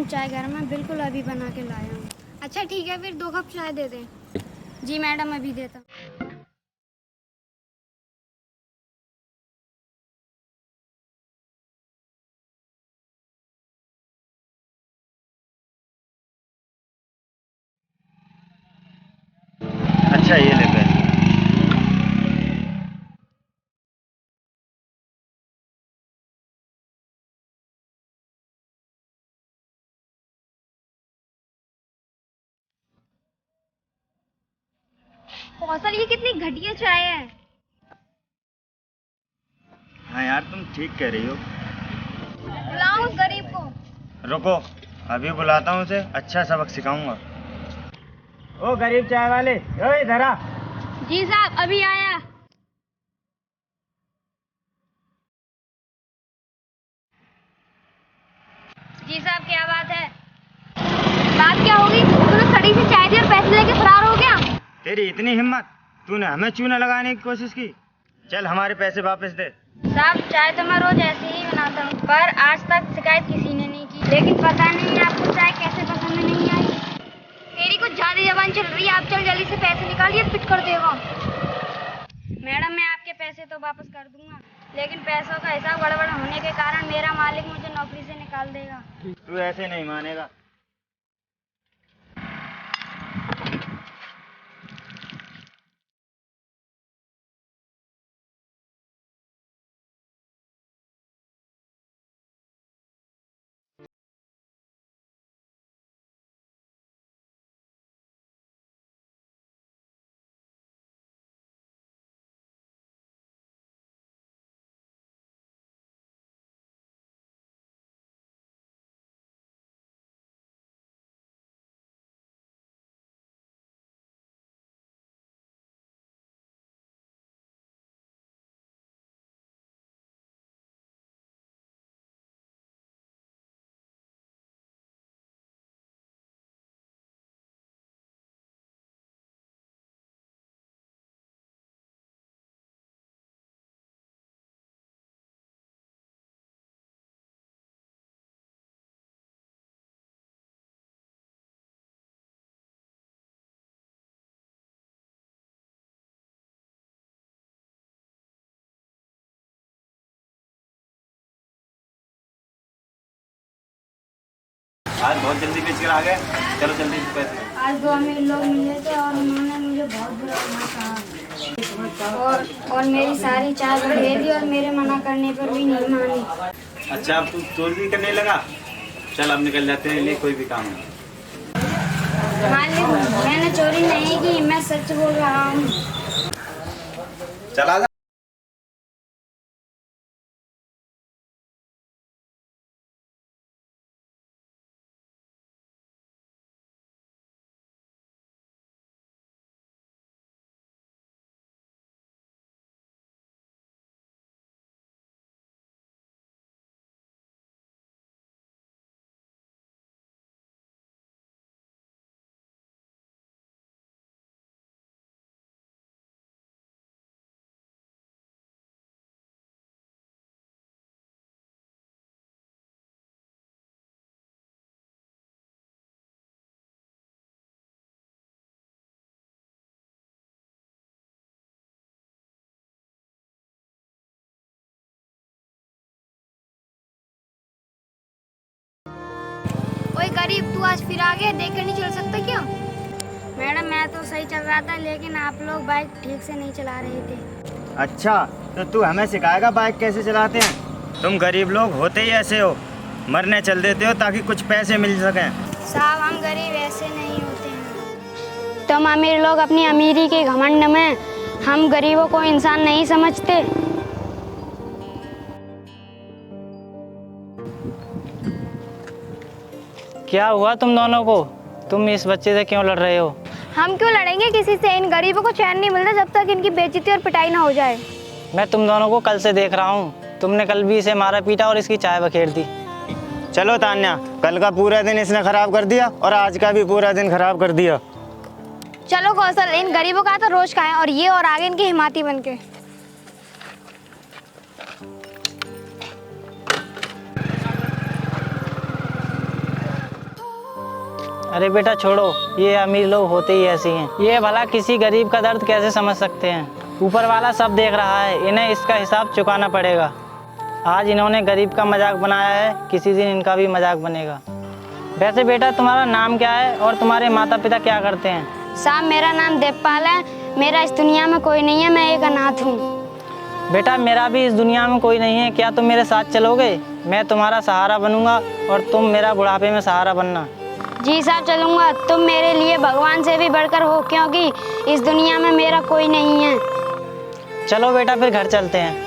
चाय घर में बिल्कुल अभी बना के लाया हूँ। अच्छा ठीक है, फिर 2 कप चाय दे दें। जी मैडम, अभी देता हूँ। अच्छा ये ले पैसे। कौशल, ये कितनी घटिया चाय है। हाँ यार, तुम ठीक कह रही हो। बुलाओ उस गरीब को। रुको, अभी बुलाता हूँ उसे, अच्छा सबक सिखाऊंगा। ओ गरीब चाय वाले, ओ इधर आ। जी साहब, अभी आया। जी साहब, क्या बात है? बात क्या होगी? तूने सड़ी सी चाय दी और पैसे लेके फरार हो गया। तेरी इतनी हिम्मत, तूने हमें चूना लगाने की कोशिश की। चल हमारे पैसे वापस दे। साहब, चाय तो मैं रोज ऐसे ही बनाता हूँ, पर आज तक शिकायत किसी ने नहीं की। लेकिन पता नहीं आपको चाय कैसे पसंद नहीं आई। तेरी कुछ ज्यादा जबान चल रही है। आप चल जल्दी से पैसे निकालिए, पिट कर देगा। मैडम, मैं आपके पैसे तो वापस कर दूंगा, लेकिन पैसों का हिसाब गड़बड़ होने के कारण मेरा मालिक मुझे नौकरी से निकाल देगा। तू ऐसे नहीं मानेगा। आज बहुत जल्दी बेच कर आ गए। चलो जल्दी से पैसे। आज 2 अमीर लोग मिले थे और उन्होंने मुझे बहुत बुरा भला कहा और मेरी सारी चाय दे दी और मेरे मना करने पर भी नहीं मानी। अच्छा, अब तू चोरी करने लगा। चल अब निकल जाते हैं, ले कोई भी काम है। मालिक, मैंने चोरी नहीं की, मैं सच बोल रहा हूँ। चला जा। ओए गरीब, तू आज फिर आ गया, देखकर नहीं चल सकता क्या? मैडम, मैं तो सही चल रहा था, लेकिन आप लोग बाइक ठीक से नहीं चला रहे थे। अच्छा, तो तू हमें सिखाएगा बाइक कैसे चलाते हैं? तुम गरीब लोग होते ही ऐसे हो, मरने चल देते हो ताकि कुछ पैसे मिल सकें। साहब, हम गरीब ऐसे नहीं होते हैं। तुम अमीर लोग अपनी अमीरी के घमंड में हम गरीबों को इंसान नहीं समझते। क्या हुआ तुम दोनों को? तुम इस बच्चे से क्यों लड़ रहे हो? हम क्यों लड़ेंगे किसी से? इन गरीबों को चैन नहीं मिलता जब तक इनकी बेइज्जती और पिटाई ना हो जाए। मैं तुम दोनों को कल से देख रहा हूँ। तुमने कल भी इसे मारा पीटा और इसकी चाय बखेर दी। चलो तान्या, कल का पूरा दिन इसने खराब कर दिया और आज का भी पूरा दिन खराब कर दिया। चलो कौशल, इन गरीबों का तो रोज खाएं और ये और आगे इनके हिमाती बनके। अरे बेटा छोड़ो, ये अमीर लोग होते ही ऐसे हैं। ये भला किसी गरीब का दर्द कैसे समझ सकते हैं। ऊपर वाला सब देख रहा है, इन्हें इसका हिसाब चुकाना पड़ेगा। आज इन्होंने गरीब का मजाक बनाया है, किसी दिन इनका भी मजाक बनेगा। वैसे बेटा तुम्हारा नाम क्या है और तुम्हारे माता पिता क्या करते हैं? साहब मेरा नाम देवपाल है। मेरा इस दुनिया में कोई नहीं है, मैं एक अनाथ हूँ। बेटा मेरा भी इस दुनिया में कोई नहीं है, क्या तुम मेरे साथ चलोगे? मैं तुम्हारा सहारा बनूंगा और तुम मेरा बुढ़ापे में सहारा बनना। जी साहब चलूँगा। तुम मेरे लिए भगवान से भी बढ़कर हो, क्योंकि इस दुनिया में मेरा कोई नहीं है। चलो बेटा फिर घर चलते हैं।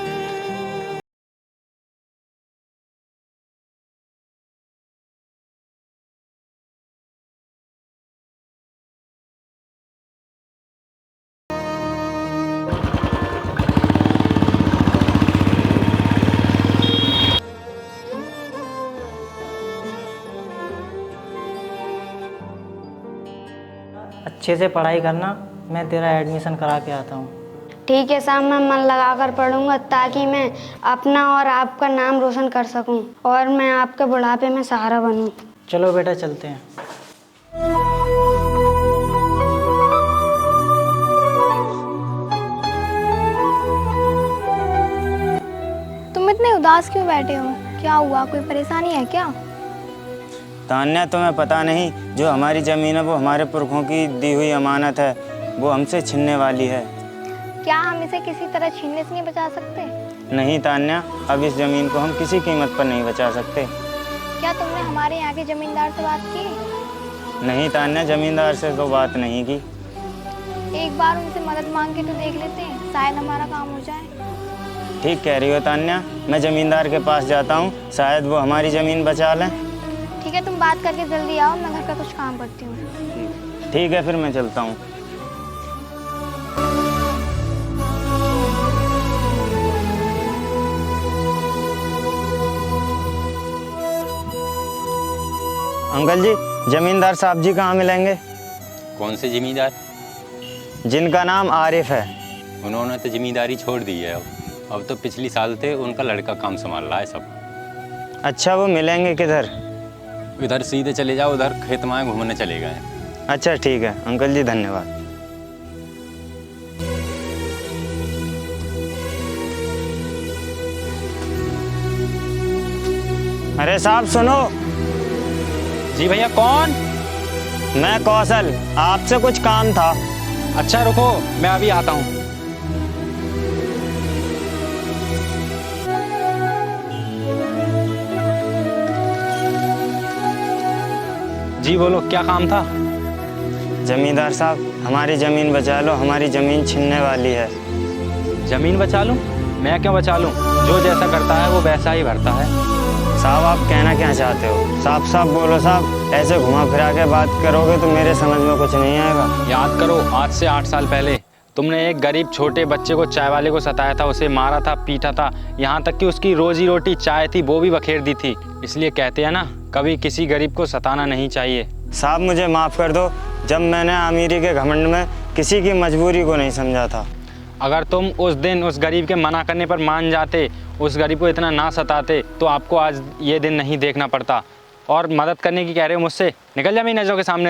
अच्छे से पढ़ाई करना, मैं तेरा एडमिशन करा के आता हूँ। ठीक है साहब, मैं मन लगाकर पढ़ूंगा ताकि मैं अपना और आपका नाम रोशन कर सकूं और मैं आपके बुढ़ापे में सहारा बनूं। चलो बेटा चलते हैं। तुम इतने उदास क्यों बैठे हो? क्या हुआ, कोई परेशानी है क्या? तान्या तुम्हें पता नहीं, जो हमारी ज़मीन है वो हमारे पुरखों की दी हुई अमानत है, वो हमसे छिनने वाली है। क्या हम इसे किसी तरह छीनने से नहीं बचा सकते? नहीं तान्या, अब इस ज़मीन को हम किसी कीमत पर नहीं बचा सकते। क्या तुमने हमारे यहाँ के जमींदार से बात की? नहीं तान्या, ज़मींदार से तो बात नहीं की। एक बार उनसे मदद मांग के तो देख लेते हैं, शायद हमारा काम हो जाए। ठीक कह रही हो तान्या, मैं ज़मींदार के पास जाता हूँ, शायद वो हमारी ज़मीन बचा लें। ठीक है, तुम बात करके जल्दी आओ, मैं घर का कुछ काम करती हूँ। ठीक है, फिर मैं चलता हूँ। अंकल जी, जमींदार साहब जी कहाँ मिलेंगे? कौन से जमींदार? जिनका नाम आरिफ है। उन्होंने तो जमींदारी छोड़ दी है। अब तो पिछली साल थे, उनका लड़का काम संभाल रहा है सब। अच्छा, वो मिलेंगे किधर? इधर सीधे चले जाओ, उधर खेत में घूमने चले गए। अच्छा ठीक है अंकल जी, धन्यवाद। अरे साहब सुनो। जी भैया, कौन? मैं कौशल, आपसे कुछ काम था। अच्छा रुको, मैं अभी आता हूँ। जी बोलो, क्या काम था? जमींदार साहब, हमारी ज़मीन बचा लो, हमारी ज़मीन छिनने वाली है। जमीन बचा लूँ? मैं क्यों बचा लूँ? जो जैसा करता है वो वैसा ही भरता है। साहब आप कहना क्या चाहते हो? साफ साफ बोलो साहब, ऐसे घुमा फिरा के बात करोगे तो मेरे समझ में कुछ नहीं आएगा। याद करो, आज से 8 साल पहले तुमने एक गरीब छोटे बच्चे को, चाय वाले को सताया था, उसे मारा था, पीटा था, यहाँ तक कि उसकी रोजी रोटी चाय थी वो भी बखेर दी थी। इसलिए कहते हैं ना, कभी किसी गरीब को सताना नहीं चाहिए। साहब मुझे माफ़ कर दो, जब मैंने अमीरी के घमंड में किसी की मजबूरी को नहीं समझा था। अगर तुम उस दिन उस गरीब के मना करने पर मान जाते, उस गरीब को इतना ना सताते, तो आपको आज ये दिन नहीं देखना पड़ता। और मदद करने की कह रहे हो मुझसे? निकल जा मेरी नज़रों के सामने।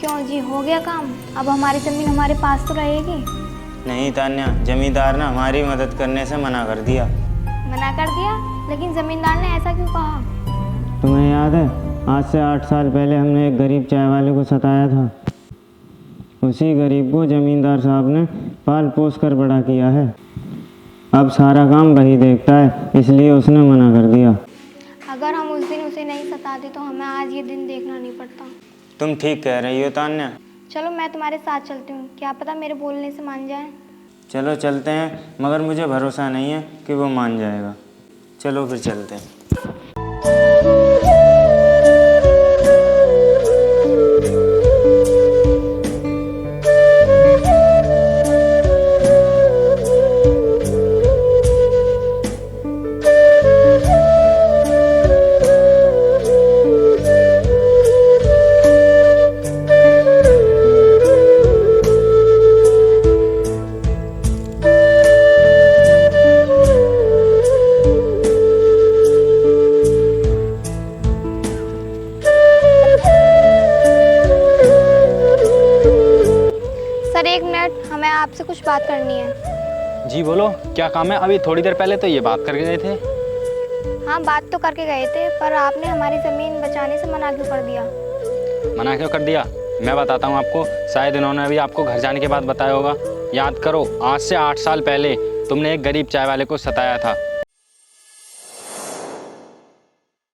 क्यों जी, हो गया काम? अब हमारी जमीन हमारे पास तो रहेगी? नहीं तान्या, जमींदार ने हमारी मदद करने से मना कर दिया। मना कर दिया? लेकिन जमींदार ने ऐसा क्यों कहा? तुम्हें याद है, आज से 8 साल पहले हमने एक गरीब चाय वाले को सताया था। उसी गरीब को जमींदार साहब ने पाल पोस कर बड़ा किया है। अब सारा काम वही देखता है, इसलिए उसने मना कर दिया। अगर हम उस दिन उसे नहीं सताते तो हमें आज ये दिन देखना नहीं पड़ता। तुम ठीक कह रही हो तान्या। चलो मैं तुम्हारे साथ चलती हूँ, क्या पता मेरे बोलने से मान जाए। चलो चलते हैं, मगर मुझे भरोसा नहीं है कि वो मान जाएगा। चलो फिर चलते हैं। सर एक मिनट, हमें आपसे कुछ बात करनी है। जी बोलो, क्या काम है? अभी थोड़ी देर पहले तो ये बात करके गए थे। हाँ बात तो करके गए थे, पर आपने हमारी ज़मीन बचाने से मना क्यों कर दिया? मना क्यों कर दिया? मैं बताता हूँ आपको। शायद इन्होंने अभी आपको घर जाने के बाद बताया होगा। याद करो, आज से 8 साल पहले तुमने एक गरीब चाय वाले को सताया था।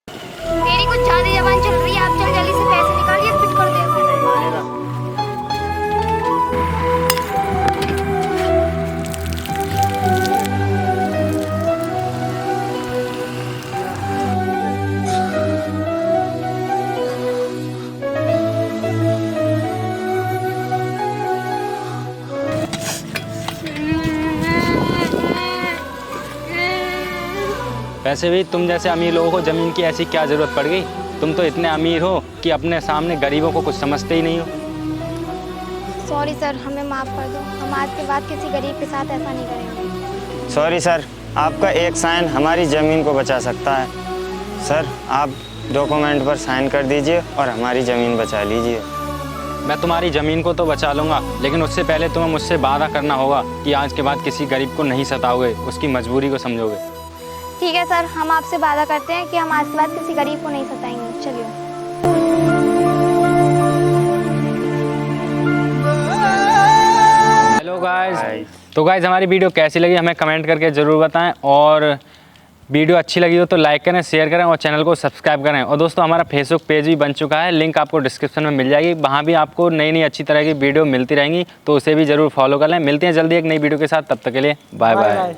तेरी कुछ ज्यादा जबान चल रही है, आप चल जल्दी से पैसे निकालिए, पिट कर दे। वैसे भी तुम जैसे अमीर लोगों को ज़मीन की ऐसी क्या ज़रूरत पड़ गई? तुम तो इतने अमीर हो कि अपने सामने गरीबों को कुछ समझते ही नहीं हो। सॉरी सर, हमें माफ़ कर दो, हम आज के बाद किसी गरीब के साथ ऐसा नहीं करेंगे। सॉरी सर, आपका एक साइन हमारी ज़मीन को बचा सकता है। सर आप डॉक्यूमेंट पर साइन कर दीजिए और हमारी ज़मीन बचा लीजिए। मैं तुम्हारी ज़मीन को तो बचा लूँगा, लेकिन उससे पहले तुम्हें मुझसे वादा करना होगा कि आज के बाद किसी गरीब को नहीं सताओगे, उसकी मजबूरी को समझोगे। ठीक है सर, हम आपसे वादा करते हैं कि हम आज के बाद किसी गरीब को नहीं सताएंगे। चलिए। हेलो गाइस, तो गाइस हमारी वीडियो कैसी लगी हमें कमेंट करके ज़रूर बताएं, और वीडियो अच्छी लगी हो तो लाइक करें, शेयर करें और चैनल को सब्सक्राइब करें। और दोस्तों हमारा फेसबुक पेज भी बन चुका है, लिंक आपको डिस्क्रिप्शन में मिल जाएगी। वहाँ भी आपको नई नई अच्छी तरह की वीडियो मिलती रहेंगी, तो उसे भी ज़रूर फॉलो कर लें। मिलते हैं जल्दी एक नई वीडियो के साथ, तब तक के लिए बाय बाय।